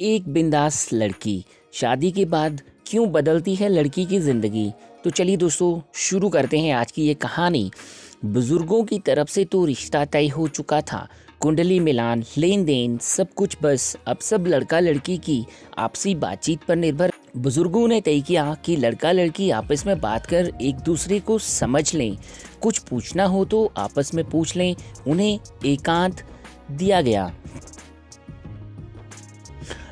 एक बिंदास लड़की शादी के बाद क्यों बदलती है लड़की की ज़िंदगी। तो चलिए दोस्तों शुरू करते हैं आज की ये कहानी। बुजुर्गों की तरफ से तो रिश्ता तय हो चुका था, कुंडली मिलान, लेन देन सब कुछ, बस अब सब लड़का लड़की की आपसी बातचीत पर निर्भर। बुजुर्गों ने तय किया कि लड़का लड़की आपस में बात कर एक दूसरे को समझ लें, कुछ पूछना हो तो आपस में पूछ लें। उन्हें एकांत दिया गया।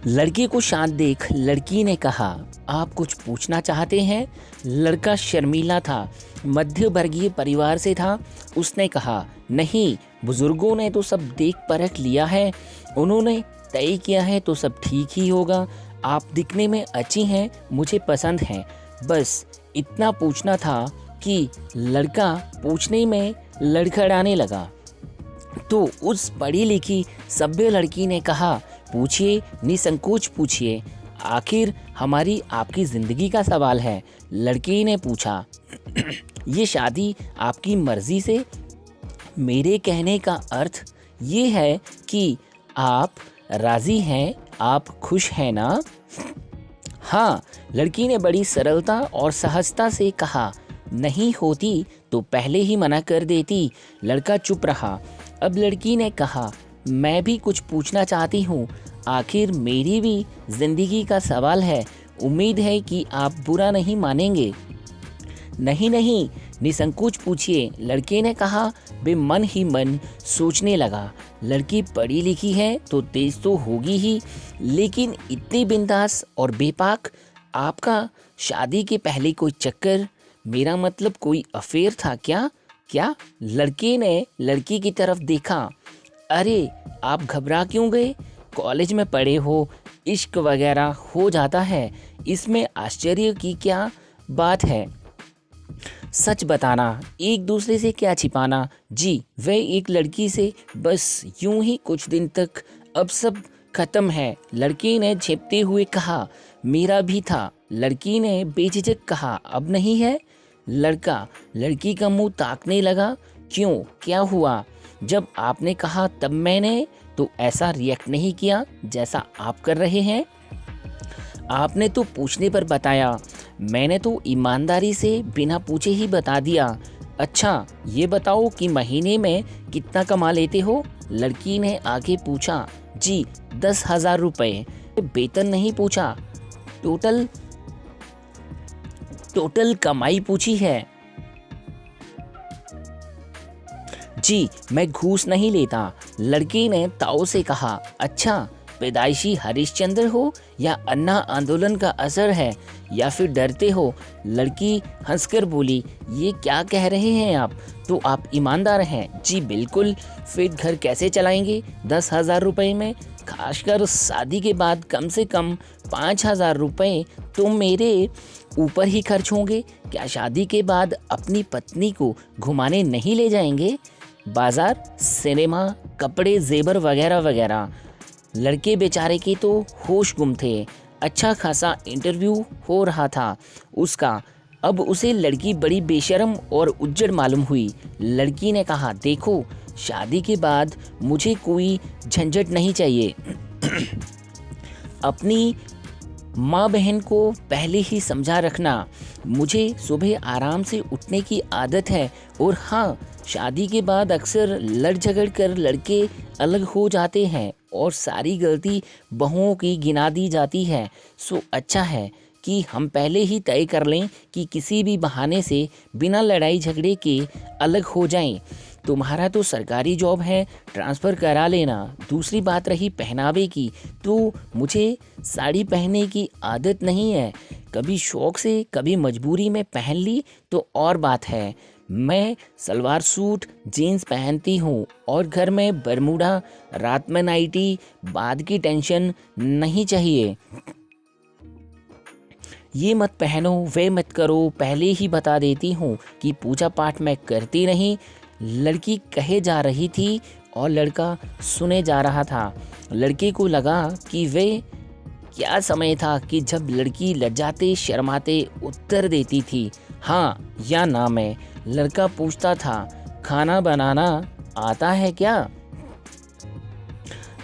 लड़के को शांत देख लड़की ने कहा, आप कुछ पूछना चाहते हैं? लड़का शर्मीला था, मध्य वर्गीय परिवार से था। उसने कहा, नहीं, बुजुर्गों ने तो सब देख परख लिया है, उन्होंने तय किया है तो सब ठीक ही होगा। आप दिखने में अच्छी हैं, मुझे पसंद हैं, बस इतना पूछना था। कि लड़का पूछने में लड़खड़ाने लगा तो उस पढ़ी लिखी सभ्य लड़की ने कहा, पूछिए, निसंकोच पूछिए, आखिर हमारी आपकी ज़िंदगी का सवाल है। लड़की ने पूछा, ये शादी आपकी मर्ज़ी से? मेरे कहने का अर्थ ये है कि आप राज़ी हैं, आप खुश हैं ना? हाँ, लड़की ने बड़ी सरलता और सहजता से कहा। नहीं होती तो पहले ही मना कर देती। लड़का चुप रहा। अब लड़की ने कहा, मैं भी कुछ पूछना चाहती हूँ, आखिर मेरी भी जिंदगी का सवाल है, उम्मीद है कि आप बुरा नहीं मानेंगे। नहीं नहीं, निसंकोच पूछिए, लड़के ने कहा। वे मन ही मन सोचने लगा, लड़की पढ़ी लिखी है तो तेज तो होगी ही, लेकिन इतनी बिंदास और बेपाक। आपका शादी के पहले कोई चक्कर, मेरा मतलब कोई अफेयर था क्या? क्या? लड़के ने लड़की की तरफ देखा। अरे, आप घबरा क्यों गए? कॉलेज में पढ़े हो, इश्क वगैरह हो जाता है, इसमें आश्चर्य की क्या बात है? सच बताना, एक दूसरे से क्या छिपाना। जी, वह एक लड़की से, बस यूं ही कुछ दिन तक, अब सब खत्म है। लड़के ने झेपते हुए कहा, मेरा भी था। लड़की ने बेझिझक कहा, अब नहीं है? लड़का लड़की का मुंह ताकने लगा। क्यों, क्या हुआ? जब आपने कहा तब मैंने तो ऐसा रिएक्ट नहीं किया जैसा आप कर रहे हैं। आपने तो पूछने पर बताया, मैंने तो ईमानदारी से बिना पूछे ही बता दिया। अच्छा, ये बताओ कि महीने में कितना कमा लेते हो? लड़की ने आगे पूछा। जी, 10,000 रुपये। वेतन नहीं पूछा, टोटल टोटल कमाई पूछी है। जी, मैं घूस नहीं लेता। लड़की ने ताऊ से कहा। अच्छा, पैदाइशी हरिश्चंद्र हो या अन्ना आंदोलन का असर है, या फिर डरते हो? लड़की हंसकर बोली, ये क्या कह रहे हैं आप? तो आप ईमानदार हैं? जी बिल्कुल। फिर घर कैसे चलाएंगे 10,000 रुपये में? खासकर शादी के बाद कम से कम 5,000 रुपये तो मेरे ऊपर ही खर्च होंगे। क्या शादी के बाद अपनी पत्नी को घुमाने नहीं ले जाएंगे? बाजार, सिनेमा, कपड़े, जेबर वगैरह वगैरह। लड़के बेचारे के तो होश गुम थे। अच्छा खासा इंटरव्यू हो रहा था उसका। अब उसे लड़की बड़ी बेशर्म और उज्जड़ मालूम हुई। लड़की ने कहा, देखो, शादी के बाद मुझे कोई झंझट नहीं चाहिए। अपनी माँ बहन को पहले ही समझा रखना। मुझे सुबह आराम से उठने की आदत है। और हाँ, शादी के बाद अक्सर लड़ झगड़ कर लड़के अलग हो जाते हैं और सारी गलती बहुओं की गिना दी जाती है। सो अच्छा है कि हम पहले ही तय कर लें कि किसी भी बहाने से बिना लड़ाई झगड़े के अलग हो जाएं। तुम्हारा तो सरकारी जॉब है, ट्रांसफ़र करा लेना। दूसरी बात रही पहनावे की, तो मुझे साड़ी पहनने की आदत नहीं है। कभी शौक़ से, कभी मजबूरी में पहन ली तो और बात है। मैं सलवार सूट, जीन्स पहनती हूँ और घर में बरमूडा, रात में नाइटी। बाद की टेंशन नहीं चाहिए। ये मत पहनो, वे मत करो, पहले ही बता देती हूँ कि पूजा पाठ मैं करती नहीं। लड़की कहे जा रही थी और लड़का सुने जा रहा था। लड़के को लगा कि वे क्या समय था कि जब लड़की लज्जाते शर्माते उत्तर देती थी हाँ या ना में। लड़का पूछता था, खाना बनाना आता है क्या?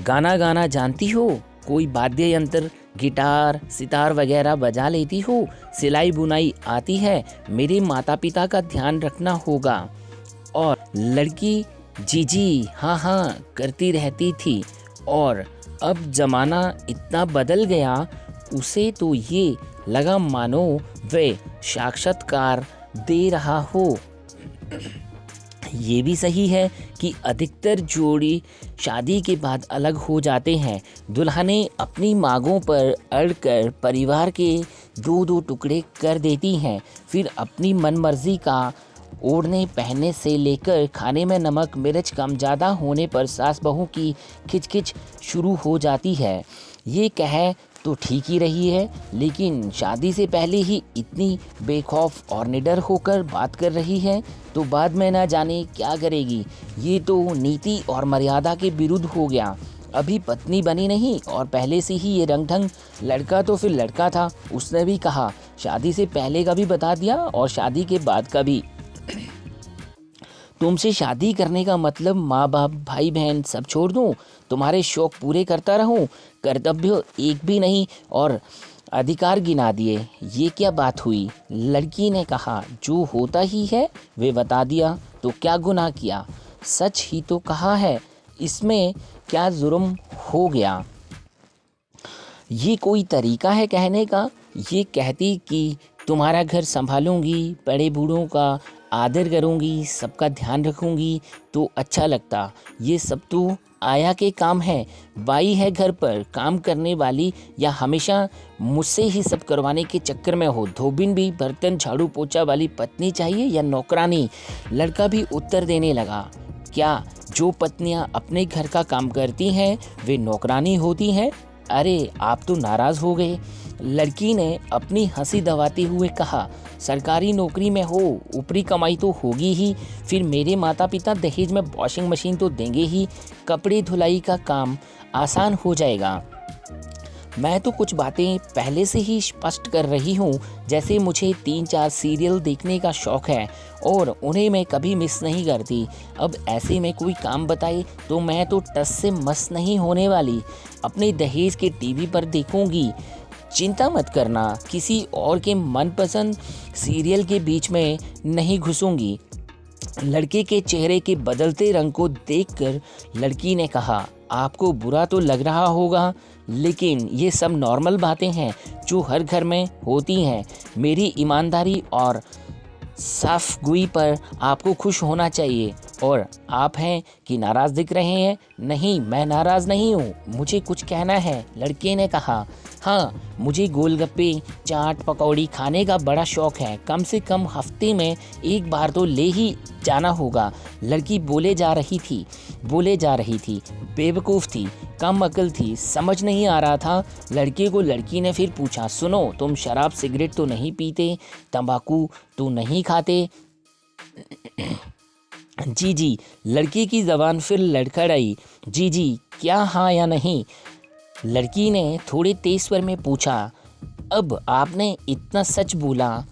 गाना गाना जानती हो? कोई वाद्य यंत्र, गिटार, सितार वगैरह बजा लेती हो? सिलाई बुनाई आती है? मेरे माता पिता का ध्यान रखना होगा। और लड़की जी जी हाँ हाँ करती रहती थी। और अब ज़माना इतना बदल गया, उसे तो ये लगा मानो वे साक्षात्कार दे रहा हो। ये भी सही है कि अधिकतर जोड़ी शादी के बाद अलग हो जाते हैं। दुल्हनें अपनी मांगों पर अड़कर परिवार के दो दो टुकड़े कर देती हैं। फिर अपनी मनमर्जी का ओढ़ने पहनने से लेकर खाने में नमक मिर्च कम ज़्यादा होने पर सास बहू की खिचखिच शुरू हो जाती है। ये कहे तो ठीक ही रही है, लेकिन शादी से पहले ही इतनी बेखौफ और निडर होकर बात कर रही है तो बाद में ना जाने क्या करेगी। ये तो नीति और मर्यादा के विरुद्ध हो गया। अभी पत्नी बनी नहीं और पहले से ही ये रंग ढंग। लड़का तो फिर लड़का था, उसने भी कहा शादी से पहले का भी बता दिया और शादी के बाद का भी। तुमसे शादी करने का मतलब माँ बाप भाई बहन सब छोड़ दूँ, तुम्हारे शौक पूरे करता रहूँ, कर्तव्य एक भी नहीं और अधिकार गिना दिए। ये क्या बात हुई? लड़की ने कहा जो होता ही है वे बता दिया तो क्या गुनाह किया, सच ही तो कहा है, इसमें क्या जुर्म हो गया। ये कोई तरीका है कहने का? ये कहती कि तुम्हारा घर संभालूंगी, बड़े बूढ़ों का आदर करूंगी, सबका ध्यान रखूंगी तो अच्छा लगता। ये सब तो आया के काम है। बाई है घर पर काम करने वाली या हमेशा मुझसे ही सब करवाने के चक्कर में हो? धोबिन भी बर्तन झाड़ू पोछा वाली पत्नी चाहिए या नौकरानी? लड़का भी उत्तर देने लगा, क्या जो पत्नियां अपने घर का काम करती हैं वे नौकरानी होती हैं? अरे आप तो नाराज़ हो गए। लड़की ने अपनी हंसी दबाते हुए कहा, सरकारी नौकरी में हो, ऊपरी कमाई तो होगी ही, फिर मेरे माता पिता दहेज में वॉशिंग मशीन तो देंगे ही, कपड़े धुलाई का काम आसान हो जाएगा। मैं तो कुछ बातें पहले से ही स्पष्ट कर रही हूँ, जैसे मुझे 3-4 सीरियल देखने का शौक़ है और उन्हें मैं कभी मिस नहीं करती। अब ऐसे में कोई काम बताए तो मैं तो टस से मस नहीं होने वाली। अपने दहेज के टीवी पर देखूंगी, चिंता मत करना, किसी और के मनपसंद सीरियल के बीच में नहीं घुसूंगी। लड़के के चेहरे के बदलते रंग को देखकर लड़की ने कहा, आपको बुरा तो लग रहा होगा, लेकिन ये सब नॉर्मल बातें हैं जो हर घर में होती हैं। मेरी ईमानदारी और साफ़गोई पर आपको खुश होना चाहिए। और आप हैं कि नाराज़ दिख रहे हैं? नहीं, मैं नाराज़ नहीं हूँ, मुझे कुछ कहना है। लड़के ने कहा, हाँ मुझे गोलगप्पे चाट पकौड़ी खाने का बड़ा शौक़ है, कम से कम हफ्ते में एक बार तो ले ही जाना होगा। लड़की बोले जा रही थी, बेवकूफ़ थी, कम अकल थी, समझ नहीं आ रहा था। लड़के को लड़की ने फिर पूछा, सुनो तुम शराब सिगरेट तो नहीं पीते, तंबाकू तो नहीं खाते? जी। लड़की की ज़बान फिर लड़खड़ाई, जी क्या हाँ या नहीं? लड़की ने थोड़े तेज स्वर में पूछा, अब आपने इतना सच बोला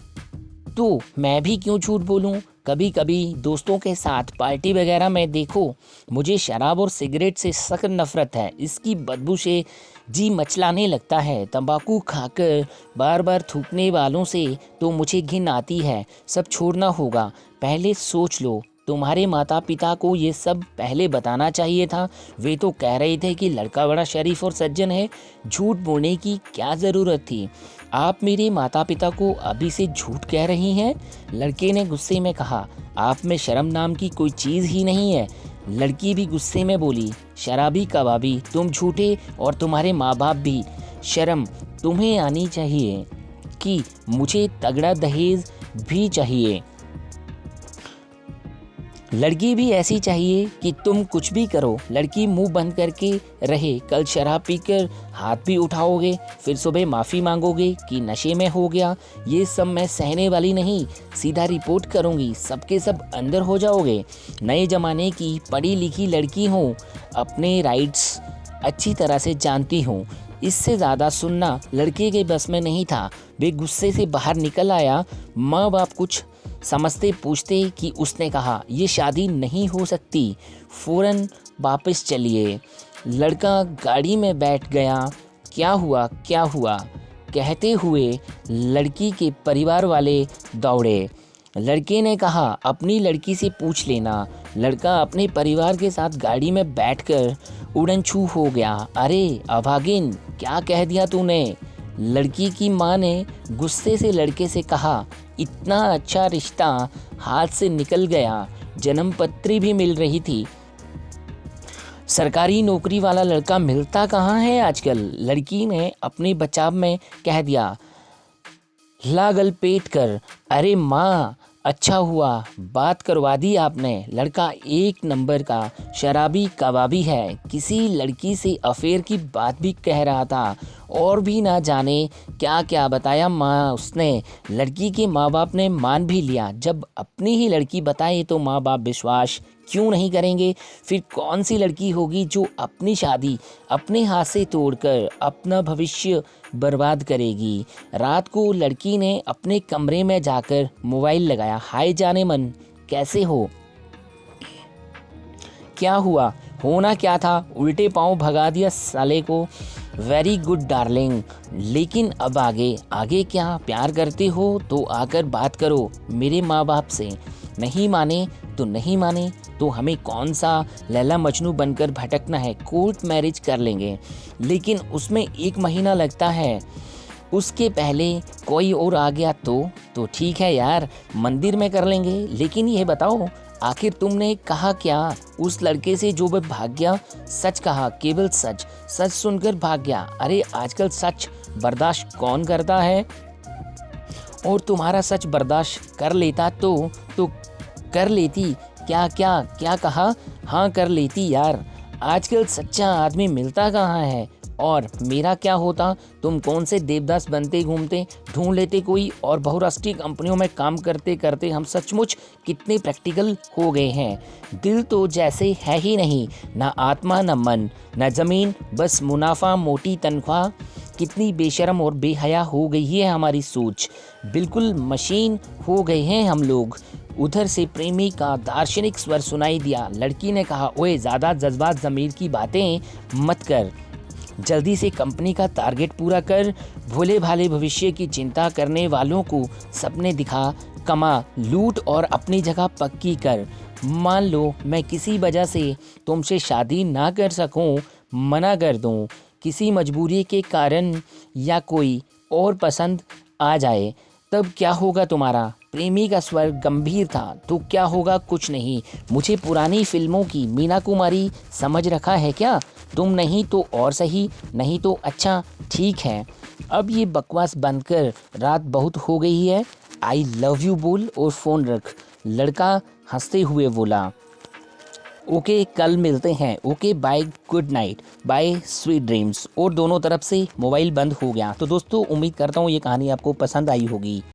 तो मैं भी क्यों झूठ बोलूं? कभी कभी दोस्तों के साथ पार्टी वगैरह में देखो, मुझे शराब और सिगरेट से सख्त नफरत है, इसकी बदबू से जी मचलाने लगता है। तंबाकू खाकर बार बार थूकने वालों से तो मुझे घिन आती है। सब छोड़ना होगा, पहले सोच लो। तुम्हारे माता पिता को ये सब पहले बताना चाहिए था, वे तो कह रहे थे कि लड़का बड़ा शरीफ और सज्जन है, झूठ बोलने की क्या ज़रूरत थी? आप मेरे माता पिता को अभी से झूठ कह रही हैं? लड़के ने गुस्से में कहा, आप में शर्म नाम की कोई चीज़ ही नहीं है। लड़की भी गुस्से में बोली, शराबी कबाबी, तुम झूठे और तुम्हारे माँ बाप भी। शर्म तुम्हें आनी चाहिए कि मुझे तगड़ा दहेज भी चाहिए। लड़की भी ऐसी चाहिए कि तुम कुछ भी करो। लड़की मुंह बंद करके रहे, कल शराब पीकर हाथ भी उठाओगे, फिर सुबह माफ़ी मांगोगे कि नशे में हो गया। ये सब मैं सहने वाली नहीं, सीधा रिपोर्ट करूँगी, सबके सब अंदर हो जाओगे। नए ज़माने की पढ़ी लिखी लड़की हूँ, अपने राइट्स अच्छी तरह से जानती हूँ। इससे ज़्यादा सुनना लड़के के बस में नहीं था। वे गुस्से से बाहर निकल आया। माँ बाप कुछ समझते पूछते कि उसने कहा, ये शादी नहीं हो सकती, फ़ौरन वापस चलिए। लड़का गाड़ी में बैठ गया। क्या हुआ क्या हुआ कहते हुए लड़की के परिवार वाले दौड़े। लड़के ने कहा अपनी लड़की से पूछ लेना। लड़का अपने परिवार के साथ गाड़ी में बैठकर उड़न छू हो गया। अरे अभागिन, क्या कह दिया तूने? लड़की की माँ ने गुस्से से लड़के से कहा, इतना अच्छा रिश्ता हाथ से निकल गया, जन्मपत्री भी मिल रही थी। सरकारी नौकरी वाला लड़का मिलता कहाँ है आजकल? लड़की ने अपने बचाव में कह दिया, लागल पेट कर। अरे माँ, अच्छा हुआ बात करवा दी आपने। लड़का एक नंबर का शराबी कबाबी है, किसी लड़की से अफेयर की बात भी कह रहा था और भी ना जाने क्या क्या बताया माँ उसने। लड़की के माँ बाप ने मान भी लिया। जब अपनी ही लड़की बताए तो माँ बाप विश्वास क्यों नहीं करेंगे? फिर कौन सी लड़की होगी जो अपनी शादी अपने हाथ से तोड़कर अपना भविष्य बर्बाद करेगी? रात को लड़की ने अपने कमरे में जाकर मोबाइल लगाया। हाय जाने मन, कैसे हो? क्या हुआ? होना क्या था, उल्टे पांव भगा दिया साले को। वेरी गुड डार्लिंग, लेकिन अब आगे आगे क्या? प्यार करते हो तो आकर बात करो मेरे माँ बाप से। नहीं माने तो नहीं माने तो हमें कौन सा लैला मजनू बनकर भटकना है? कोर्ट मैरिज कर लेंगे, लेकिन उसमें 1 महीना लगता है। उसके पहले कोई और आ गया तो ठीक है यार, मंदिर में कर लेंगे। लेकिन ये बताओ, आखिर तुमने कहा क्या उस लड़के से जो भाग गया? सच कहा, केवल सच। सच सुनकर भाग गया। अरे आजकल सच बर्दाश्त कौन करता है? और तुम्हारा सच बर्दाश्त कर लेता तो कर लेती। क्या क्या क्या कहा? हाँ कर लेती यार। आजकल सच्चा आदमी मिलता कहाँ है? और मेरा क्या होता? तुम कौन से देवदास बनते घूमते, ढूंढ लेते कोई। और बहुराष्ट्रीय कंपनियों में काम करते करते हम सचमुच कितने प्रैक्टिकल हो गए हैं। दिल तो जैसे है ही नहीं, ना आत्मा ना मन ना ज़मीन, बस मुनाफा मोटी तनख्वाह। कितनी बेशर्म और बेहया हो गई है हमारी सोच। बिल्कुल मशीन हो गए हैं हम लोग। उधर से प्रेमी का दार्शनिक स्वर सुनाई दिया। लड़की ने कहा, ओए ज़्यादा जज्बात ज़मीर की बातें मत कर, जल्दी से कंपनी का टारगेट पूरा कर। भोले भाले भविष्य की चिंता करने वालों को सपने दिखा, कमा, लूट और अपनी जगह पक्की कर। मान लो मैं किसी वजह से तुमसे शादी ना कर सकूं, मना कर दूं, किसी मजबूरी के कारण या कोई और पसंद आ जाए, तब क्या होगा तुम्हारा? प्रेमी का स्वर गंभीर था। तो क्या होगा? कुछ नहीं। मुझे पुरानी फिल्मों की मीना कुमारी समझ रखा है क्या? तुम नहीं तो और सही, नहीं तो अच्छा ठीक है। अब ये बकवास बंद कर, रात बहुत हो गई है। आई लव यू बोल और फ़ोन रख। लड़का हंसते हुए बोला, ओके कल मिलते हैं। Okay bye, good night, bye sweet dreams. और दोनों तरफ से मोबाइल बंद हो गया। तो दोस्तों, उम्मीद करता हूँ ये कहानी आपको पसंद आई होगी।